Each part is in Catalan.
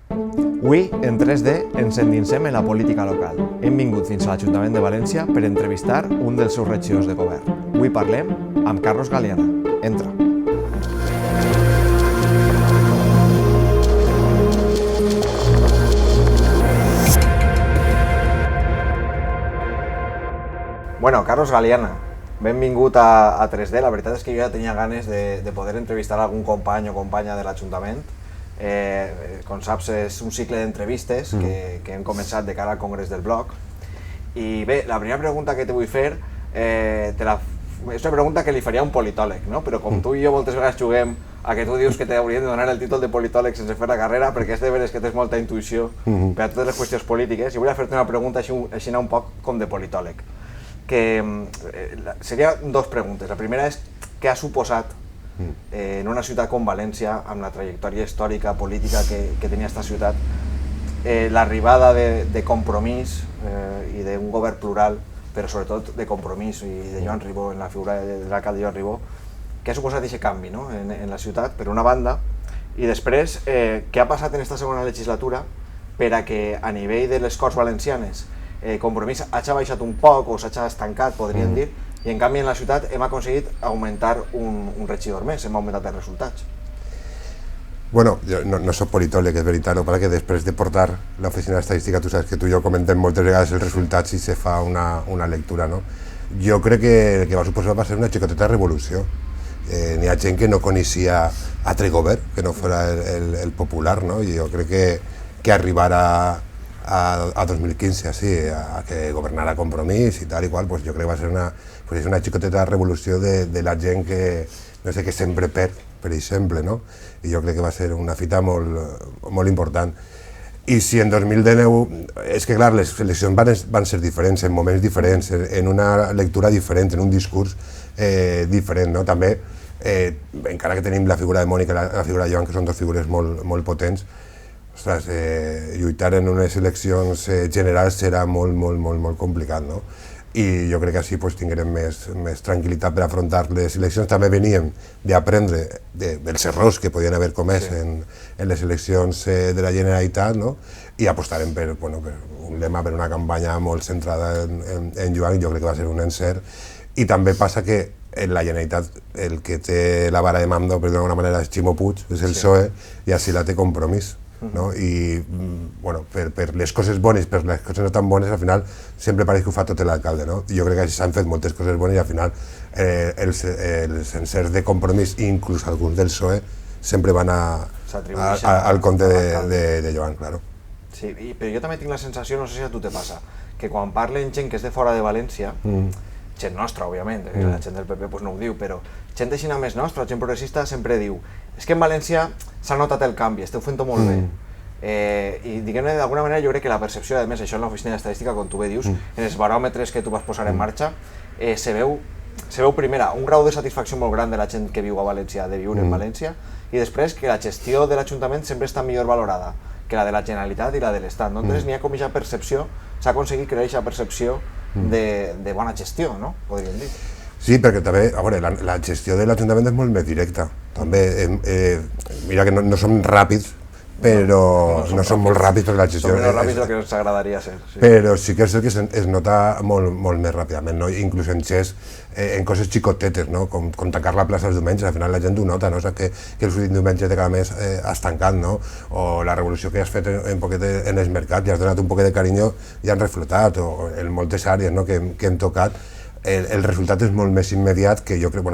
Avui, en 3D, ens endinsem en la política local. Hem vingut fins a l'Ajuntament de València per entrevistar un dels seus regidors de govern. Avui parlem amb Carlos Galiana. Entra. Bueno, Carlos Galiana, benvingut a 3D. La veritat és que jo ja tenia ganes de poder entrevistar algun company o companya de l'Ajuntament. Com saps, és un cicle d'entrevistes que hem començat de cara al Congrés del Bloc. I bé, la primera pregunta que te vull fer és una pregunta que li faria un politòleg, no? Però com tu i jo moltes vegades juguem a que tu dius que t'haurien de donar el títol de politòleg sense fer la carrera, perquè és de veres que tens molta intuïció per a totes les qüestions polítiques, i vull fer-te una pregunta així un poc com de politòleg. Seria dos preguntes. La primera és què ha suposat en una ciutat com València, amb la trajectòria històrica, política que tenia aquesta ciutat, l'arribada de Compromís i d'un govern plural, però sobretot de Compromís i de Joan Ribó, en la figura de l'alcalde Joan Ribó, què ha suposat aquest canvi en la ciutat, per una banda, i després què ha passat en aquesta segona legislatura per a que a nivell de les Corts Valencianes Compromís hagi baixat un poc o s'hagi estancat, podríem dir, i en canvi en la ciutat hem aconseguit augmentar un regidor més, hem augmentat els resultats. Bueno, jo no soc politòleg, és veritat, no? Perquè després de portar l'oficina d'estadística, tu saps que tu i jo comentem moltes vegades els resultats i se fa una lectura, no? Jo crec que el que va suposar va ser una xicoteta revolució. N'hi ha gent que no coneixia altre govern que no fos el popular, no? I jo crec que arribar a 2015, així, a que governara Compromís i tal i qual, pues jo crec que va ser una xicoteta revolució de la gent que, no sé, que sempre perd, per exemple, no? I jo crec que va ser una fita molt important. I si en 2019, és que clar, les eleccions van ser diferents, en moments diferents, en una lectura diferent, en un discurs diferent, no? També, encara que tenim la figura de Mònica i la figura de Joan, que són dues figures molt potents, ostres, lluitar en unes eleccions generals serà molt complicat, no? I jo crec que així tindrem més tranquil·litat per afrontar les eleccions. També veníem d'aprendre dels errors que podien haver comès en les eleccions de la Generalitat, no? I apostarem per un lema, per una campanya molt centrada en Joan, i jo crec que va ser un encert. I també passa que en la Generalitat el que té la vara de mando, per d'alguna manera, és Ximo Puig, és el PSOE, i així la té Compromís. No? I per les coses bones, per les coses no tan bones, al final sempre pareix que ho fa tot l'alcalde, no? Jo crec que s'han fet moltes coses bones i al final els encerts de Compromís, inclús alguns del PSOE, sempre van al compte de Joan, claro. Sí, però jo també tinc la sensació, no sé si a tu te passa, que quan parlen gent que és de fora de València, gent nostra, òbviament, la gent del PP no ho diu, però gent així més nostra, gent progressista, sempre diu és que en València s'ha notat el canvi, esteu fent-ho molt bé. I diguem-ne, d'alguna manera, jo crec que la percepció, a més, això en l'oficina d'estadística, com tu bé dius, en els baròmetres que tu vas posar en marxa, se veu primera, un grau de satisfacció molt gran de la gent que viu a València, de viure en València, i després que la gestió de l'Ajuntament sempre està millor valorada que la de la Generalitat i la de l'Estat. Entonces n'hi ha com aquesta percepció, s'ha aconseguit crear aquesta percepció de bona gestió, no? Podríem dir. Sí, perquè també, a veure, la gestió de l'Ajuntament és molt més directa. També, mira que no som ràpids, però no som molt ràpids perquè la gestió... Som més ràpids del que ens agradaria ser. Però sí que és el que es nota molt més ràpidament, no? Inclús en coses xicotetes, no? Com tancar la plaça els diumenges, al final la gent ho nota, no? Que els últims diumenges de cada mes has tancat, no? O la revolució que has fet en els mercats i has donat un poquet de carinyo i han reflotat, o en moltes àrees que hem tocat. El resultat és molt més immediat que jo crec,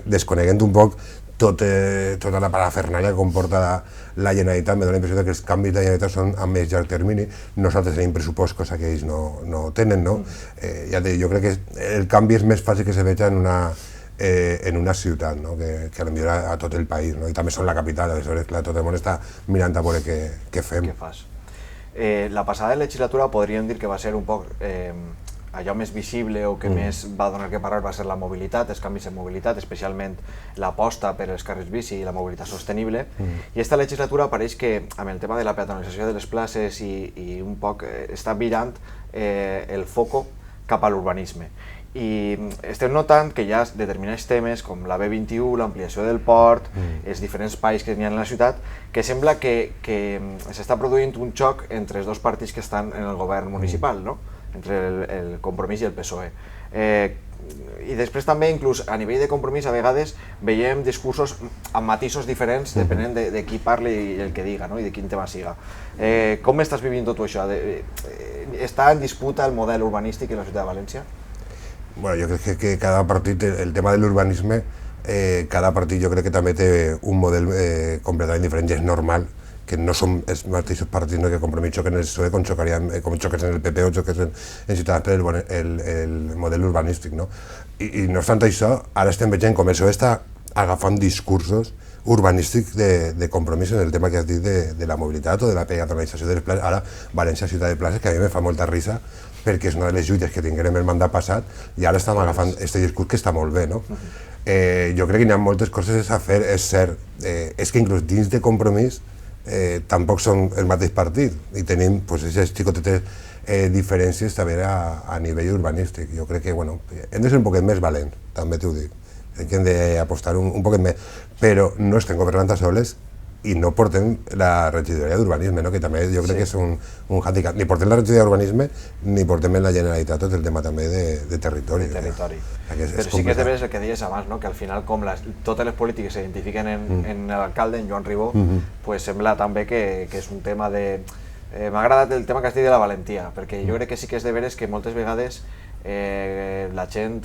desconeguent un poc tota la parafernàlia que comporta la Generalitat, me dóna la impressió que els canvis de la Generalitat són a més llarg termini. Nosaltres tenim pressupost, cosa que ells no tenen, no? Jo crec que el canvi és més fàcil que se veja en una ciutat, no? Que potser a tot el país, no? I també són la capital, aleshores, clar, tot el món està mirant a veure què fem. Què fas? La passada legislatura podríem dir que va ser un poc allò més visible o que més va donar que parlar va ser la mobilitat, els canvis en mobilitat, especialment l'aposta per els carrils bici i la mobilitat sostenible. I aquesta legislatura pareix que amb el tema de la peatonalització de les places i un poc està virant el foco cap a l'urbanisme. i estem notant que hi ha determinats temes com la B21, l'ampliació del port, els diferents espais que hi ha en la ciutat, que sembla que s'està produint un xoc entre els dos partits que estan en el govern municipal, no? Entre el Compromís i el PSOE. I després també, inclús a nivell de Compromís, a vegades veiem discursos amb matisos diferents depenent de qui parli i el que diga, no? I de quin tema siga. Com estàs vivint tot això? Està en disputa el model urbanístic en la ciutat de València? Bueno, jo crec que cada partit, el tema de l'urbanisme, cada partit jo crec que també té un model completament diferent i és normal que no som els mateixos partits, no, que Compromís xoquen el PSOE com xoques en el PP o xoques en Ciutadans per el model urbanístic, no? I no obstant això, ara estem veient com el PSOE està agafant discursos urbanístics de Compromís en el tema que has dit de la mobilitat o de la peatonalització de les places. Ara, València, ciutat de places, que a mi me fa molta risa perquè és una de les lluites que tinguérem el mandat passat i ara estem agafant aquest discurs que està molt bé, no? Jo crec que hi ha moltes coses a fer, és cert. És que inclús dins de Compromís tampoc són el mateix partit i tenim aquestes xicotetes diferències també a nivell urbanístic. Jo crec que hem de ser un poquet més valents, també t'ho dic. Que hem d'apostar un poquet més, però no estem governant a soles i no portem la regidoria d'urbanisme, no? Que també jo crec que és un handicap. Ni portem la regidoria d'urbanisme ni portem en la Generalitat tot el tema també de territori. Però sí que és de veres el que deies abans, no? Que al final com totes les polítiques s'identifiquen en l'alcalde, en Joan Ribó, pues sembla també que és un tema de... M'ha agradat el tema que has dit de la valentia, perquè jo crec que sí que és de veres que moltes vegades la gent...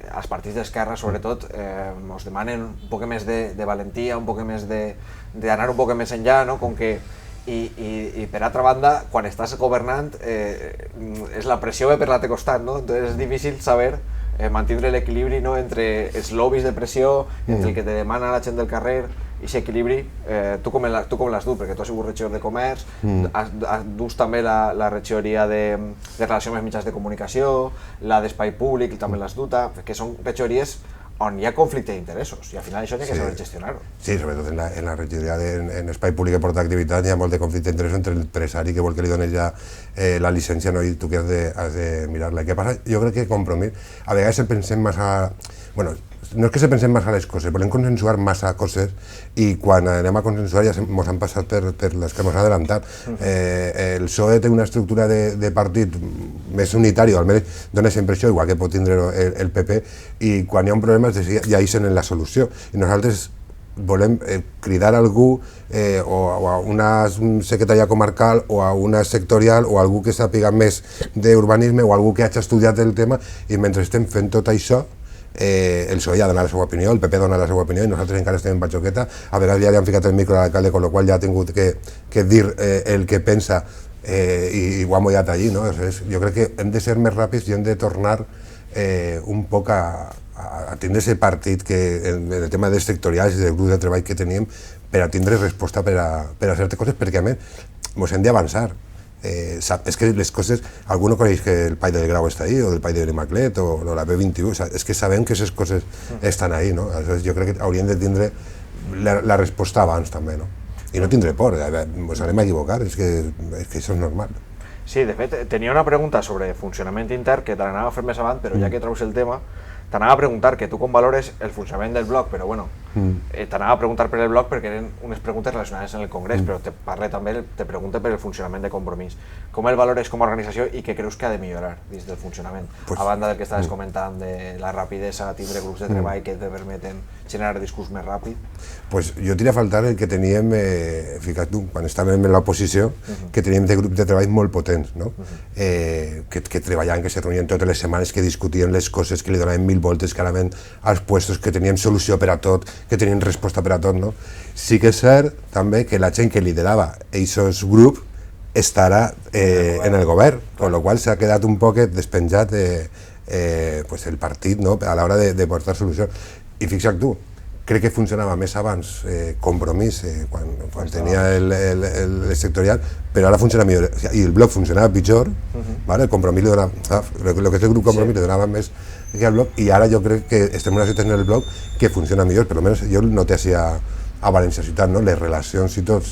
els partits d'esquerra, sobretot, ens demanen un poc més de valentia, un poc més d'anar un poc més enllà, no? Com que, i per altra banda, quan estàs governant, la pressió ve per l'altre costat, no? Entonces és difícil saber mantenir l'equilibri, no? Entre els lobbies de pressió, entre el que te demana la gent del carrer, i aquest equilibri, tu com l'has dut? Perquè tu has sigut regidor de comerç, dus també la regidoria de relació amb els mitjans de comunicació, la d'espai públic també l'has duta, que són regidories on hi ha conflicte d'interessos i al final això hi ha que saber gestionar-ho. Sí, sobretot en la regidoria en espai públic que porta activitat hi ha molt de conflicte d'interessos entre l'empresari que vol que li dones ja la llicència, no? I tu que has de mirar-la. Què passa? Jo crec que Compromís, a vegades pensem massa... Bueno, no és que se pensem massa les coses, volem consensuar massa coses i quan anem a consensuar ja ens han passat per les que ens han adelantat. El PSOE té una estructura de partit més unitari, almenys dona sempre això, igual que pot tindre el PP, i quan hi ha un problema ja hi sent en la solució. I nosaltres volem cridar a algú o a una secretaria comarcal o a una sectorial o a algú que sàpiga més d'urbanisme o algú que hagi estudiat el tema i mentre estem fent tot això el PSOE ja dona la seva opinió, el PP dona la seva opinió i nosaltres encara estem en batxoqueta. A vegades ja li han ficat el micro a l'alcalde, con lo qual ja ha tingut que dir el que pensa i ho ha mullat allí, no? Jo crec que hem de ser més ràpids i hem de tornar un poc a tindre aquest partit que en el tema dels sectorials i del grup de treball que teníem per a tindre resposta per a certes coses, perquè a més ens hem d'avançar. És que les coses, algú no coneix que el Pai del Grau està ahí, o el Pai de Benimaclet, o la B21, és que sabem que aquestes coses estan ahí, no? Jo crec que hauríem de tindre la resposta abans també, no? I no tindre por, ens anem a equivocar, és que això és normal. Sí, de fet, tenia una pregunta sobre funcionament intern que te l'anava a fer més avant, però ja que treus el tema, t'anava a preguntar que tu com valores el funcionament del blog, però bueno, t'anava a preguntar per el blog perquè eren unes preguntes relacionades amb el Congrés, però te pregunta per el funcionament de Compromís. Com el valores com a organització i què creus que ha de millorar dins del funcionament? A banda del que estaves comentant de la rapidesa, tindre grups de treball que te permeten generar discurs més ràpid. Pues jo tira a faltar el que teníem, fica't tu, quan estàvem en l'oposició, que teníem de grups de treball molt potents, no? Que treballaven, que se reunien totes les setmanes, que discutien les coses, que li donaven 1000 voltes clarament als puestos, que teníem solució per a tot, que tenien resposta per a tot, no? Sí que és cert també que la gent que liderava aquests grups estarà en el govern, con lo qual s'ha quedat un poc despenjat el partit, no? A l'hora de portar solucions. I fixa't tu, crec que funcionava més abans Compromís, quan tenia el sectorial, però ara funciona millor, i el bloc funcionava pitjor, el Compromís li donava, el que és el grup Compromís li donava més que al bloc, i ara jo crec que estem en una situació en el bloc que funciona millor, per almenys jo el noté així a València Ciutat, les relacions i tot,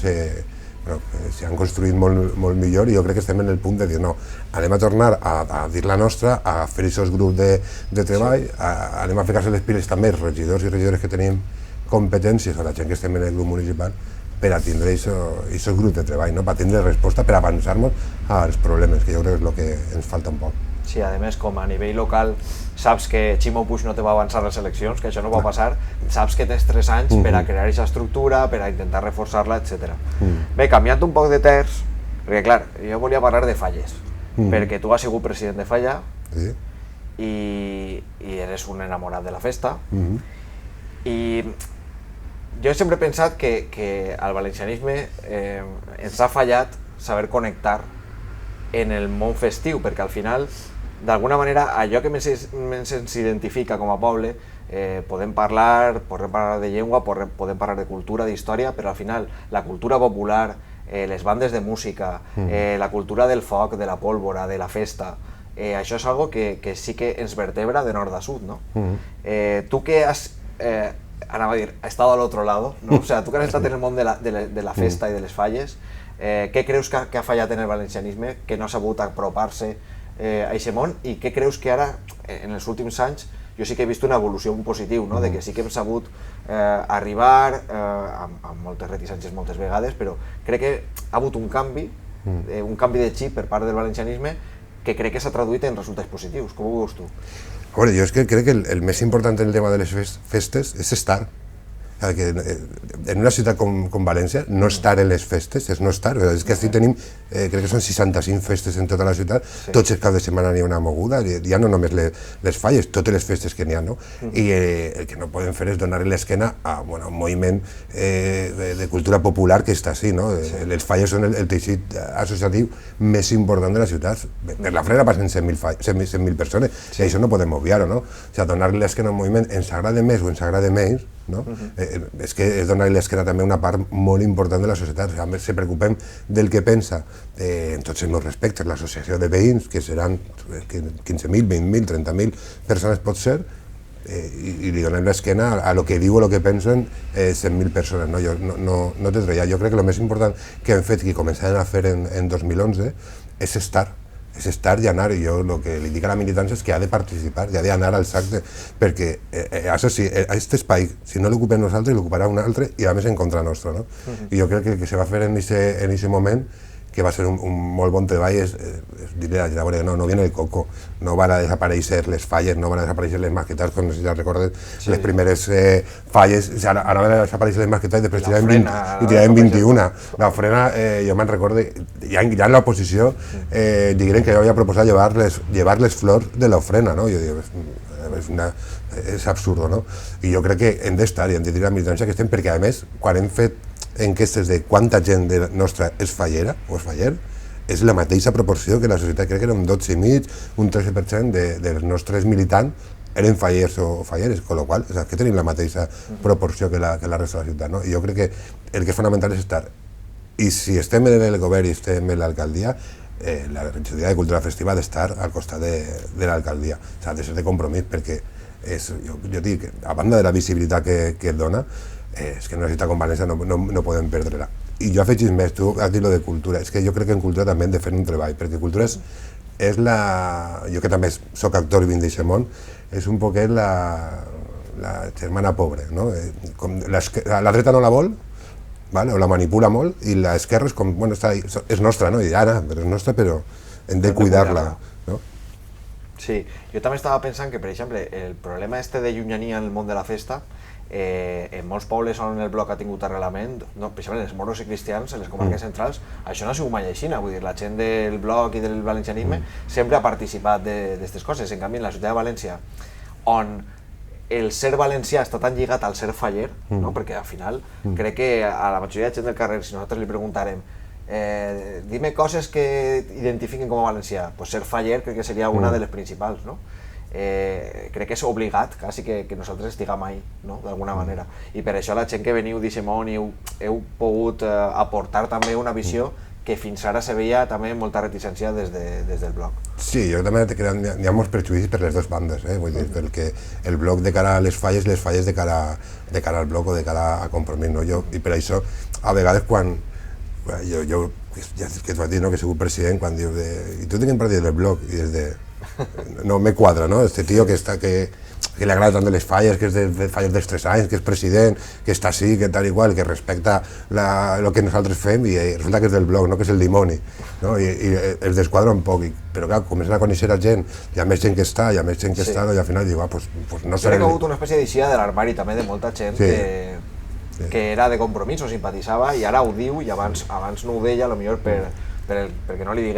però s'hi han construït molt millor i jo crec que estem en el punt de dir no, anem a tornar a dir la nostra, a fer aquests grups de treball, anem a ficar-se les piles també els regidors i regidores que tenim competències o la gent que estem en el grup municipal per a tindre aquests grups de treball, no? Per a tindre resposta, per avançar-nos als problemes, que jo crec que és el que ens falta un poc. Sí, a més, com a nivell local saps que Ximo Puig no te va avançar les eleccions, que això no va passar, saps que tens 3 anys per a crear aquesta estructura, per a intentar reforçar-la, etc. Bé, canviant un poc de terç, perquè clar, jo volia parlar de Falles, perquè tu has sigut president de Falla i eres un enamorat de la festa, i jo sempre he pensat que al valencianisme ens ha fallat saber connectar en el món festiu, perquè al final d'alguna manera, allò que més ens identifica com a poble, podem parlar de llengua, podem parlar de cultura, d'història, però al final la cultura popular, les bandes de música, la cultura del foc, de la pólvora, de la festa, això és algo que sí que ens vertebra de nord a sud, no? Tu que has, anava a dir, estado al otro lado, ¿no? O sea, tu que has estat en el món de la festa i de les falles, què creus que ha fallat en el valencianisme, que no ha sabut apropar-se a aquest món, i què creus que ara, en els últims anys, jo sí que he vist una evolució positiva, no? De que sí que hem sabut arribar amb moltes reticències moltes vegades, però crec que ha hagut un canvi de xip per part del valencianisme que crec que s'ha traduït en resultats positius. Com ho veus tu? A veure, jo és que crec que el més important en el tema de les festes és estar. Que en una ciutat com València, no estar en les festes és no estar. És que així tenim, crec que són 65 festes en tota la ciutat, tots els caps de setmana n'hi ha una moguda, ja no només les falles, totes les festes que n'hi ha, no? I el que no podem fer és donar l'esquena a un moviment de cultura popular que està així, no? Les falles són el teixit associatiu més important de la ciutat. Per la Freda passen 100.000 persones, i això no podem obviar-ho, no? O sigui, donar l'esquena a un moviment ens agrada més o ens agrada menys, no? És que és donar l'esquena també una part molt important de la societat. A més, si preocupem del que pensa, en tots els meus respectes, l'associació de veïns, que seran 15.000, 20.000, 30.000 persones pot ser, i li donem l'esquena a lo que diu o lo que pensen 100.000 persones. Jo no té res. Jo crec que el més important que hem fet i començàvem a fer en 2011 és estar i anar, i jo el que li dic a la militància és que ha de participar, i ha d'anar als actes, perquè això sí, aquest espai, si no l'ocupem nosaltres, l'ocuparà un altre, i a més en contra nostra, no? I jo crec que se va fer en aquest moment, que va ser un molt bon treball, és dir-li a la gent, no viene el coco, no van a desaparèixer les falles, no van a desaparèixer les masquetes, com no sé si ja recordes, les primeres falles, ara van a desaparèixer les masquetes i després tiraven 21. L'ofrena, jo me'n recordo, ja en l'oposició digueren que jo havia proposat llevar les flors de l'ofrena, no? Jo dic, és absurd, no? I jo crec que hem d'estar i hem de dir a la militància que estem, perquè a més, quan hem fet enquestes de quanta gent nostra és fallera o és faller, és la mateixa proporció que la societat. Crec que era un 12,5, un 13% dels nostres militants eren fallers o falleres, amb la qual cosa que tenim la mateixa proporció que la resta de la ciutat, no? I jo crec que el que és fonamental és estar. I si estem en el govern i estem en l'alcaldia, la regidoria de cultura festiva ha d'estar al costat de l'alcaldia. Ha de ser de compromís, perquè jo dic, a banda de la visibilitat que dona, és que en una ciutat com València no podem perdre-la. I jo afegis més, tu has dit lo de cultura, és que jo crec que en cultura també hem de fer un treball, perquè cultura és la... Jo que també soc actor i vinc d'aquest món, és un poquet la germana pobra, no? La dreta no la vol, o la manipula molt, i l'esquerra és com, bueno, és nostra, no? I ara, però és nostra, però hem de cuidar-la, no? Sí, jo també estava pensant que, per exemple, el problema de llunyania en el món de la festa, en molts pobles on el bloc ha tingut arrelament, especialment els moros i cristians, en les comarques centrals, això no ha sigut mai així, vull dir, la gent del bloc i del valencianisme sempre ha participat d'aquestes coses. En canvi, en la ciutat de València, on el ser valencià està tan lligat al ser faller, perquè al final crec que a la majoria de gent del carrer, si nosaltres li preguntarem dime coses que identifiquen com a valencià, pues ser faller crec que seria una de les principals, no? Crec que és obligat quasi que nosaltres estiguem ahí, d'alguna manera, i per això la gent que veniu d'aquest món i heu pogut aportar també una visió que fins ara se veia també amb molta reticència des del bloc. Sí, jo també crec que n'hi ha molts prejudicis per les dues bandes, vull dir, perquè el bloc de cara a les falles de cara al bloc o de cara a Compromís, no? I per això, a vegades, quan Jo ja que et vaig dir, no, que he sigut president, quan dius i tu de quin partit del bloc? I des de... No me quadra, no? Este tío que le agrada tant de les falles, que és de falles dels 3 anys, que és president, que està així, que tal igual, que respecta el que nosaltres fem, i resulta que és del bloc, no? Que és el dimoni, no? I es desquadra un poc, però clar, comencen a conèixer a gent, hi ha més gent que està, i al final diu, pues no seré... Crec que ha hagut una espècie d'eixida de l'armari també de molta gent que era de compromís o simpatitzava, i ara ho diu, i abans no ho deia, potser perquè no li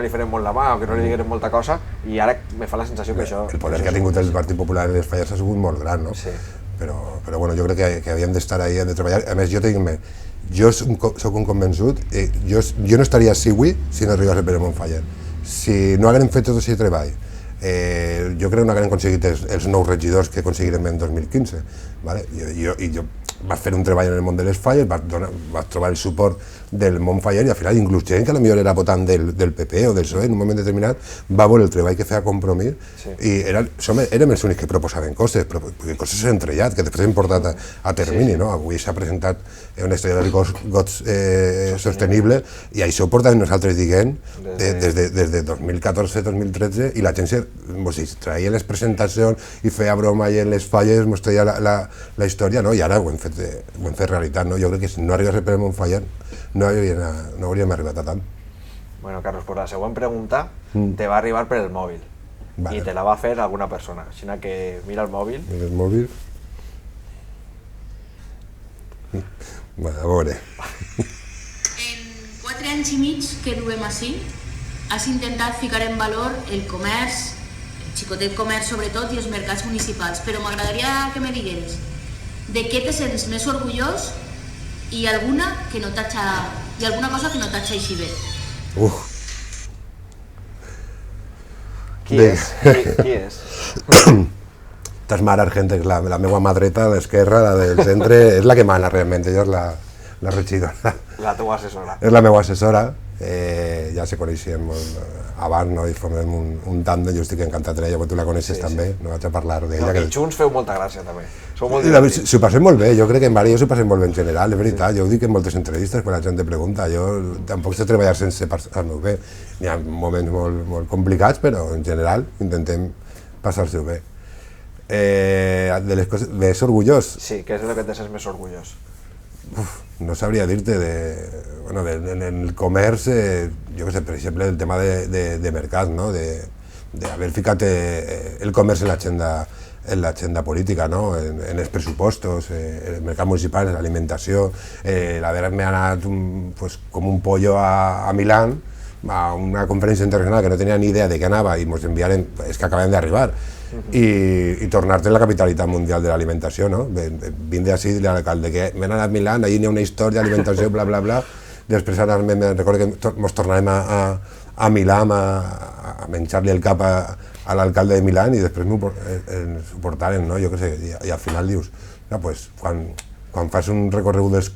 farem molt la mà o que no li digueren molta cosa, i ara me fa la sensació que això... El poder que ha tingut el Partit Popular en les falles ha sigut molt gran, no? Sí. Però bueno, jo crec que havíem d'estar ahí, hem de treballar. A més, jo soc un convençut, jo no estaria així avui si no arribés a Pere Montfaller. Si no haguem fet tot aquest treball, jo crec que no haguem aconseguit els nous regidors que aconseguirem en 2015. Vale? Jo vaig fer un treball en el món de les falles, vaig trobar el suport del Montfaller, i al final inclús gent que potser era votant del PP o del PSOE en un moment determinat va veure el treball que feia Compromís, i érem els únics que proposaven coses, perquè coses s'han trellat, que després hem portat a termini, no? Avui s'ha presentat una història de gots sostenible, i això ho portàvem nosaltres dient des de 2014-2013, i la gent traia les presentacions i feia broma, i en les falles ens traia la història, no? I ara ho hem fet realitat, no? Jo crec que si no arribés a Pere Montfaller no hauríem arribat a tant. Bueno, Carlos, pues la següent pregunta te va arribar per el mòbil, i te la va fer alguna persona, així que mira el mòbil. Mira el mòbil. A veure. En 4 anys i mig que duem així, has intentat ficar en valor el comerç, el xicotet comerç sobretot, i els mercats municipals, però m'agradaria que me digueres de què te sents més orgullós i alguna cosa que no t'ha així bé. Qui és? Tas mare Argente, és la meva mà dreta, l'esquerra, la del centre, és la que mana realment, ella és la regidora. La teva assessora. És la meva assessora, ja se coneixíem abans, no? I formem un tàndem, jo estic encantat d'ella, tu la coneixes també, no vaig a parlar d'ella. I junts feu molta gràcia també, sou molt divertits. S'ho passem molt bé, jo crec que en Maria s'ho passem molt bé en general, és veritat, jo ho dic en moltes entrevistes quan la gent te pregunta, jo tampoc sé treballar sense passar-nos bé, hi ha moments molt complicats, però en general intentem passar-s'ho bé. De les coses més orgullós? Sí, què és el que te sents més orgullós? No sabria dir-te, en el comerç, jo què sé, per exemple, el tema de mercat, no? D'haver ficat el comerç en l'agenda política, no? En els pressupostos, el mercat municipal, l'alimentació, l'haver-me anat com un pollo a Milán, a una conferència internacional que no tenia ni idea de què anava, i ens enviaren, és que acabem d'arribar, i tornar-te en la capitalitat mundial de l'alimentació, no? Vindre així i dir a l'alcalde que m'he anat a Milán, allí n'hi ha una història d'alimentació, bla, bla, bla, després recordo que ens tornàvem a Milán a menjar-li el cap a l'alcalde de Milán, i després ens ho portaren, no? Jo què sé, i al final dius, quan fas un recorregut dels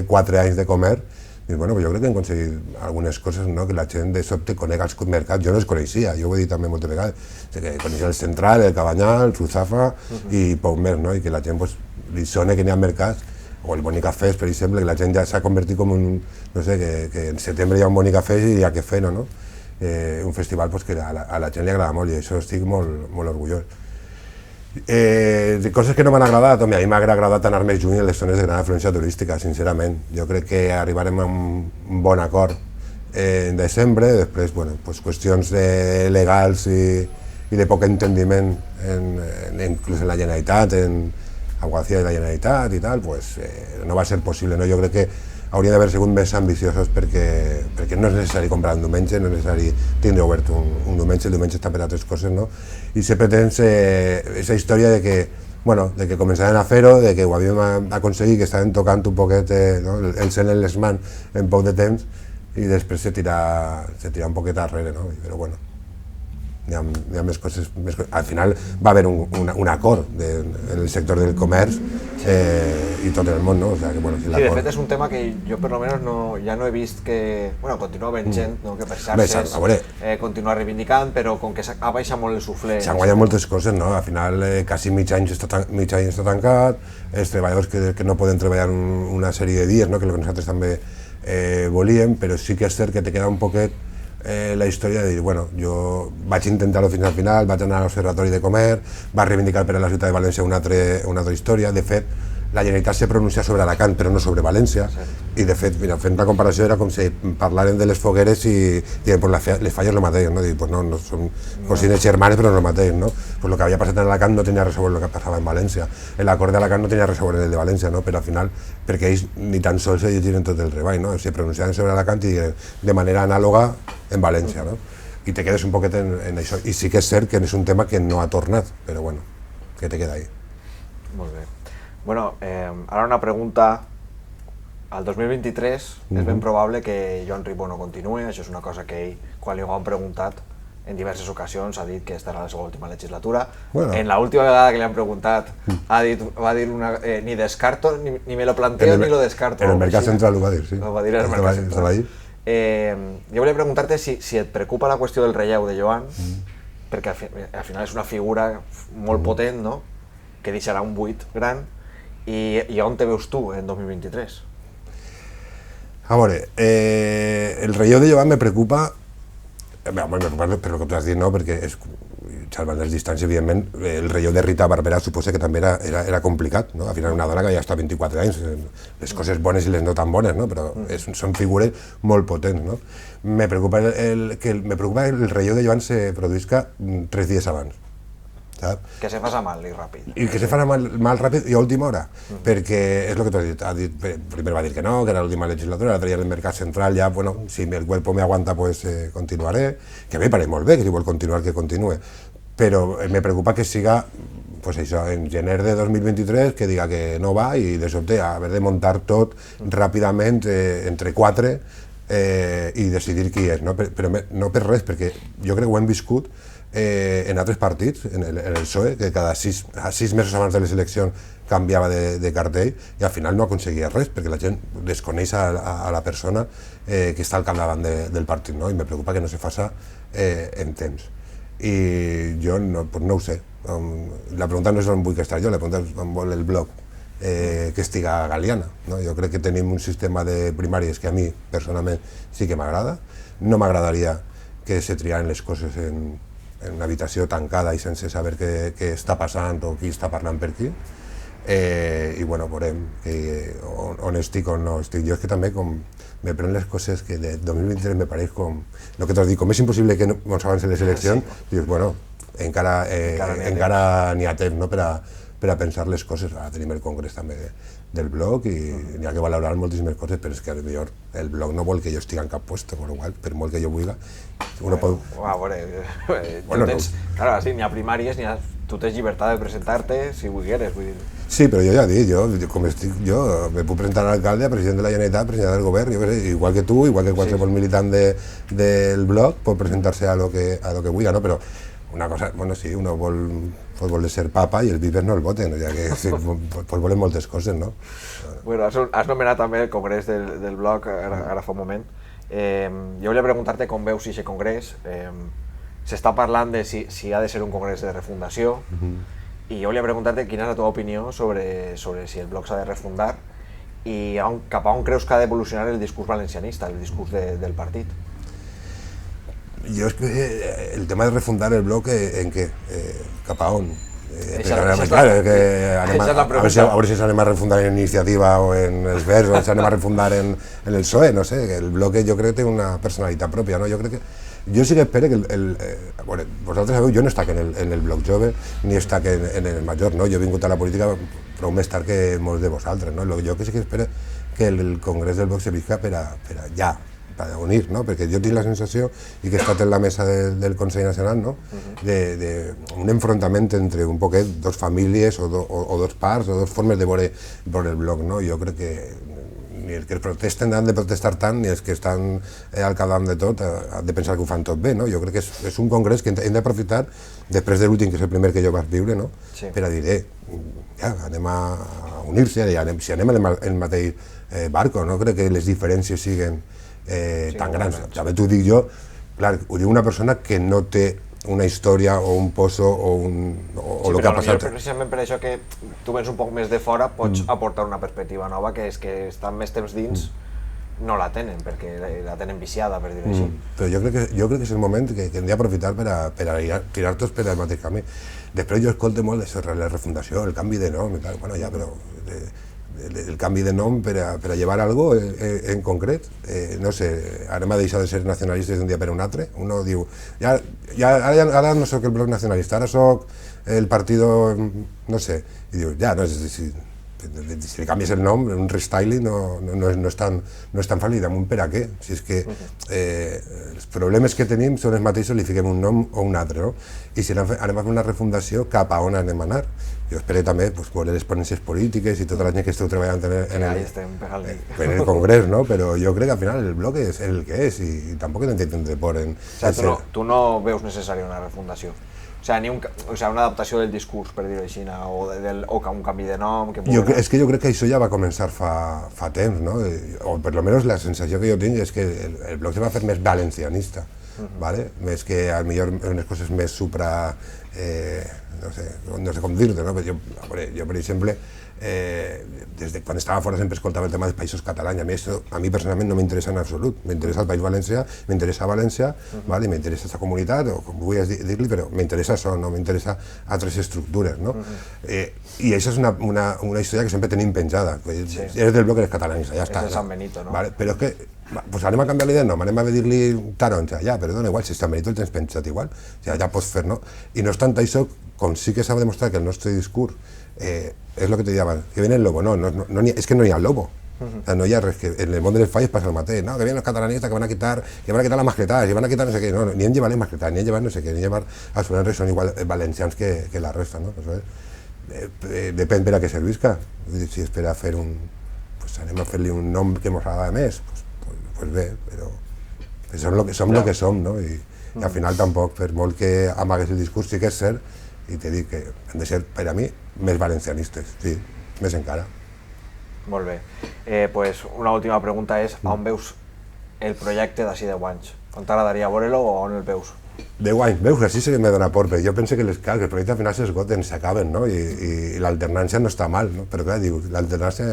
4 anys de comerç, dius, bueno, jo crec que hem aconseguit algunes coses, no? Que la gent de sobte conega els mercats, jo no els coneixia, jo ho he dit també moltes vegades, que coneixia el Central, el Cabanyal, el Ruzafa i poc més, no? I que la gent li sona que n'hi ha mercats, o el Bonicafés, per exemple, que la gent ja s'ha convertit com un, no sé, que en setembre hi ha un Bonicafés i hi ha que fer, no? Un festival que a la gent li agrada molt, i això estic molt orgullós. Coses que no m'han agradat, a mi m'ha agradat anar més lluny en les zones de gran afluència turística, sincerament. Jo crec que arribarem a un bon acord en desembre, després, qüestions legals i de poc entendiment, inclús en la Generalitat, en Aguacía de la Generalitat i tal, no va ser possible. Jo crec que hauria d'haver sigut més ambiciosos perquè no és necessari comprar un diumenge, no és necessari tindre obert un diumenge, el diumenge està per altres coses, no? I sempre tens aquesta història de que començaven a fer-ho, de que ho havíem aconseguit, que estaven tocant un poquet el cel en les mans en poc de temps, i després se tira un poquet arrere, no? Però bueno, hi ha més coses. Al final va haver un acord en el sector del comerç i tot el món, no? O sea, que, sí, de fet és un tema que jo per almenys ja no he vist que... continua havent gent que per xarxes continua reivindicant, però com que ha baixat molt el suflé... S'han guanyat moltes coses, no? Al final quasi mig any està tancat, els treballadors que no poden treballar una sèrie de dies, que és el que nosaltres també volíem, però sí que és cert que te queda un poquet la història de dir, bueno, jo vaig intentar-ho fins al final, vaig anar a l'Observatori de Comerç, vaig reivindicar per a la ciutat de València una altra història. De fet, la Generalitat se pronuncia sobre Alacant, però no sobre València, i de fet, mira, fent la comparació era com si parlaren de les fogueres i dient, pues les falles lo mateix, no? Pues no són cosines germanes, però no lo mateix, no? Pues lo que havia passat en Alacant no tenia res a veure amb el que passava en València. L'acord d'Alacant no tenia res a veure amb el de València, no? Però al final, perquè ells ni tan sols se llegiren tot el treball, no? Se pronunciaven sobre Alacant i de manera anàloga en València, no? I te quedes un poquet en això. I sí que és cert que és un tema que no ha tornat, però bueno, que te queda ahí. Molt bé. Bueno, ara una pregunta. Al 2023 és ben probable que Joan Ribó no continuï, això és una cosa que ell, quan li ho han preguntat en diverses ocasions, ha dit que estarà a la seva última legislatura. Bueno. En l'última vegada que li han preguntat va dir ni descarto, ni me lo planteo ni lo descarto. En el Mercat Central ho va dir, sí. Ho va dir en el Mercat Central. Jo volia preguntar-te si et preocupa la qüestió del relleu de Joan, perquè al final és una figura molt potent, no? Que deixarà un buit gran, i on te veus tu en 2023? A veure, el relleu de Joan me preocupa, per el que tu has dit, no? Perquè salvant les distàncies, evidentment, el relleu de Rita Barberà suposa que també era complicat, no? Al final una dona que ja està 24 anys, les coses bones i les no tan bones, no? Però són figures molt potents, no? Me preocupa el relleu de Joan se produïsca 3 dies abans. Saps? Que se faça mal i ràpid. I que se faça mal ràpid i a última hora, perquè és el que tu has dit, primer va dir que no, que era l'última legislatura, l'altre dia el Mercat Central ja, bueno, si el cuerpo me aguanta, pues continuaré, que a mi pareix molt bé, que si vol continuar, que continue, però me preocupa que siga, pues això, en gener de 2023, que diga que no va i de sobte haver de muntar tot ràpidament entre 4 i decidir qui és, no? Però no per res, perquè jo crec que ho hem viscut en altres partits, en el PSOE, que cada 6 mesos abans de les eleccions canviava de cartell i al final no aconseguia res, perquè la gent desconeix a la persona que està al capdavant del partit, no? I me preocupa que no se faça en temps. I jo no ho sé. La pregunta no és on vull que estar jo, la pregunta és on vol el bloc que estiga Galiana, no? Jo crec que tenim un sistema de primàries que a mi personalment sí que m'agrada. No m'agradaria que se triaren les coses en una habitació tancada i sense saber què està passant o qui està parlant per qui. I bueno, veurem on estic o no estic. Jo és que també com me pren les coses que de 2023 me pareix com el que t'has dit, com és impossible que no s'avancen les eleccions, dius, bueno, encara n'hi ha temps, no? Per a pensar les coses. Ara tenim el congrés també del bloc i n'hi ha que valorar moltíssimes coses, però és que potser el bloc no vol que jo estigui en cap puesto, per molt que jo vulgui. A veure, clar, sí, n'hi ha primàries, tu tens llibertat de presentar-te si volgueres, vull dir. Sí, però jo ja dic, com estic jo, me puc presentar a l'alcalde, a president de la Generalitat, president del govern, jo què sé, igual que tu, igual que qualsevol militant del bloc, pot presentar-se a lo que vulgui, no? Però una cosa, bueno, sí, uno vol ser papa i els vives no el voten, ja que volen moltes coses, no? Bueno, has nomenat també el congrés del bloc ara fa un moment. Jo volia preguntar-te com veus aquest congrés. S'està parlant de si ha de ser un congrés de refundació i jo volia preguntar-te quina és la teva opinió sobre si el bloc s'ha de refundar i cap a on creus que ha d'evolucionar el discurs valencianista, el discurs del partit. Jo és que el tema de refundar el bloc, en què? Cap a on? A veure si s'anem a refundar en Iniciativa o en els Verds o s'anem a refundar en el PSOE, no sé, el bloc jo crec que té una personalitat pròpia, no? Jo sí que espero que vosaltres sabeu, jo no estac en el bloc jove ni estac en el major, no? Jo he vingut a la política prou més tard que molts de vosaltres, no? Jo que sí que espero que el congrés del bloc se visca per a ja, per unir, no? Perquè jo tinc la sensació, i que he estat en la mesa del Consell Nacional, no? d'un enfrontament entre un poquet dos famílies o dos parts o dos formes de veure el bloc, no? Jo crec que ni els que protesten han de protestar tant ni els que estan al capdavant de tot han de pensar que ho fan tot bé, no? Jo crec que és un congrés que hem d'aprofitar després de l'últim, que és el primer que jo vaig viure, no? Sí. Per a dir, ja, anem a unir-se, si anem en el mateix barco, no crec que les diferències siguin tan grans. També t'ho dic jo, clar, ho diu una persona que no té una història o un pozo o el que ha passat. Però precisament per això que tu vens un poc més de fora pots aportar una perspectiva nova, que és que estan més temps dins no la tenen, perquè la tenen viciada, per dir-ho així. Però jo crec que és el moment que hem d'aprofitar per a tirar tots per al mateix camí. Després jo escolto molt això, la refundació, el canvi de nom i tal, bueno, ja, però el canvi de nom per a llevar algo en concret, no sé, anem a deixar de ser nacionalistes d'un dia per un altre. Uno diu, ara no soc el bloc nacionalista, ara soc el partido, no sé, i diu, ja, no sé si li canvies el nom, un restyling no és tan fàcil, damunt per a què? Si és que els problemes que tenim són els mateixos, li fiquem un nom o un altre, no? I si anem a fer una refundació, cap a on anem a anar? Jo espero també veure les ponències polítiques i tota la gent que esteu treballant en el Congrés, no? Però jo crec que al final el bloc és el que és i tampoc hem d'entendre por en... O sigui, tu no veus necessària una refundació? O sigui, una adaptació del discurs, per dir-ho així, o un canvi de nom... És que jo crec que això ja va començar fa temps, no? O per almenys la sensació que jo tinc és que el bloc se va fer més valencianista, més que potser unes coses més supra... no sé com dir-te, no? Jo, per exemple, des de quan estava fora sempre escoltava el tema dels països catalans, a mi personalment no m'interessa en absolut, m'interessa el País Valencià, m'interessa València, i m'interessa aquesta comunitat, o com vulguis dir-li, però m'interessa això, no m'interessa altres estructures, no? I això és una història que sempre tenim penjada, eres del bloc, eres catalanista, ja està. És de Sant Benito, no? Però és que, anem a canviar l'idea, no, anem a dir-li taronja, ja, però dona igual, si Sant Benito el tens pensat igual, ja pots fer, no? I no és tant això, com sí que s'ha demostrat que el nostre discurs és el que te deia abans, que viene el lobo, és que no hi ha lobo. No hi ha res, que en el món dels falles passa el mateix, no, que vienen els catalanistes que van a quitar las mascletas, que van a quitar no sé què, no, ni han llevat les mascletas, ni han llevat no sé què, ni han llevat els foners són igual valencians que la resta, no? Depèn per a què servisca, si és per a fer anem a fer-li un nom que ens agrada més, pues bé, però som el que som, no? I al final tampoc, per molt que amagues el discurs, sí que és cert, i t'he dit que han de ser, per a mi, més valencianistes, sí, més encara. Molt bé. Pues una última pregunta és, on veus el projecte d'ací 10 anys? On t'agradaria veure-lo o on el veus? 10 anys, veus, així sí que m'he donat por, perquè jo penso que els projectes al final s'esgoten, s'acaben, no? I l'alternància no està mal, no? Però clar, diu, l'alternància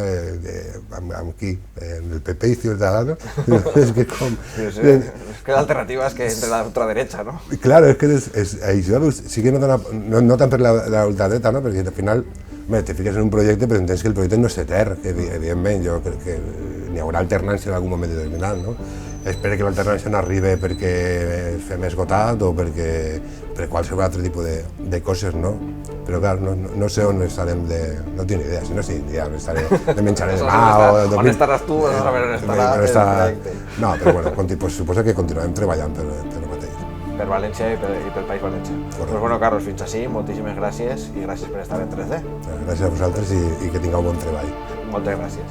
amb qui? En el PP i Ciudadanos? És que com... És que l'alternativa és que entre la ultraderecha, no? Claro, és que això sí que no tant per la ultradreta, no? Perquè al final te fiques en un projecte però entens que el projecte no és etern, evidentment, jo crec que n'hi haurà alternància en algun moment determinat, no? Espero que l'alternància no arribi perquè fem esgotat o per qualsevol altre tipus de coses, no? Però clar, no sé on estarem no tinc idea, si no tinc idea, de menjaré demà o... On estaràs tu, a saber on estarà el projecte. No, però bueno, suposa que continuem treballant per el mateix. Per València i pel País Valencià. Doncs bueno, Carlos, fins així, moltíssimes gràcies i gràcies per estar en 3D. Gràcies a vosaltres i que tingueu bon treball. Moltes gràcies.